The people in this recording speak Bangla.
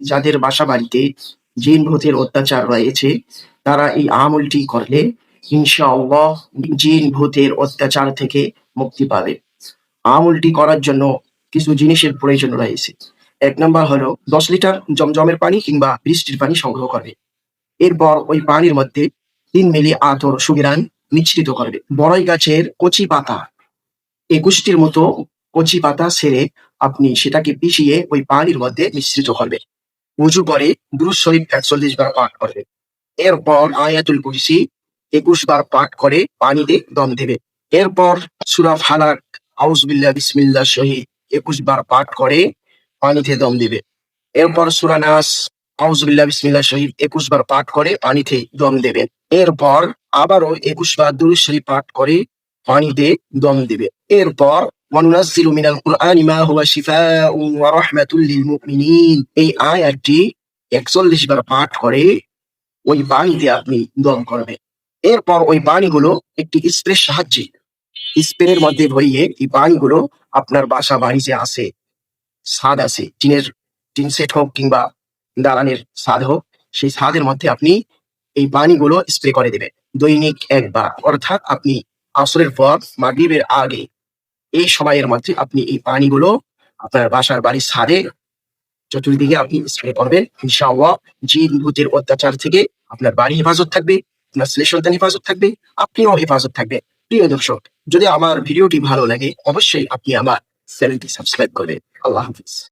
যাদের বাসা বাড়িতে জিন ভূতের অত্যাচার রয়েছে তারা এই আমলটি করলে ইনশাআল্লাহ জিন ভূতের অত্যাচার থেকে মুক্তি পাবে। আমলটি করার জন্য কিছু জিনিসের প্রয়োজন রয়েছে। ১ নাম্বার হলো ১০ লিটার জমজমের পানি কিংবা বৃষ্টির পানি সংগ্রহ করবে। এরপর ওই পানির মধ্যে ৩ মিলি আতর সুগিরান মিশ্রিত করবে। বড়ই গাছের কচি পাতা ২১টির মতো কচি পাতা ছেড়ে আপনি সেটাকে পিষিয়ে ওই পানির মধ্যে মিশ্রিত করবে। উজু করে দুরূদ শরীফ ৪১ বার পাঠ করবে। এরপর আয়াতুল কুরসি ২১ বার পাঠ করে পানিতে দম দেবে। এরপর সূরা ফালাক, আউযু বিল্লাহি বিসমিল্লাহ সহিত ২১ বার পাঠ করে পানিতে দম দিবে। এরপর সূরা নাস, আউযু বিল্লাহি বিসমিল্লাহ সহিত ২১ বার পাঠ করে পানিতে দম দেবেন। এরপর আবারও ২১ বার দুরূদ শরীফ পাঠ করে পানিতে দম দিবে। এরপর ওয়ানুনাজ্জিলু মিনাল কুরআনি মা হুয়া শিফাউন ওয়া রাহমাতুল লিল মুমিনিন এই আয়াতটি ৪১ বার পাঠ করে ওই পানিতে আপনি দম করবেন। এরপর ওই পানিগুলো একটি স্প্রের সাহায্যে স্প্রের মধ্যে ভরিয়ে এই পানিগুলো আপনার বাসা বাড়ি যে আছে, ছাদ আছে, টিন সেট হোক কিংবা দালানের ছাদ হোক, সেই ছাদের মধ্যে আপনি এই পানিগুলো স্প্রে করে দিবেন দৈনিক ১ বার। অর্থাৎ আপনি আসরের পর মাগরিবের আগে এই সময়ের মধ্যে আপনি এই পানিগুলো আপনার বাসার বাড়ির ছাদে চতুর্দিকে আপনি স্প্রে করবেন। ইনশাআল্লাহ জিন ভূতের অত্যাচার থেকে আপনার বাড়ি হেফাজত থাকবে, আপনার ছেলে সন্তান হেফাজত থাকবে, আপনিও হেফাজত থাকবে। প্রিয় দর্শক, যদি আমার ভিডিওটি ভালো লাগে অবশ্যই আপনি আমার চ্যানেলটি সাবস্ক্রাইব করবেন। আল্লাহ হাফিজ।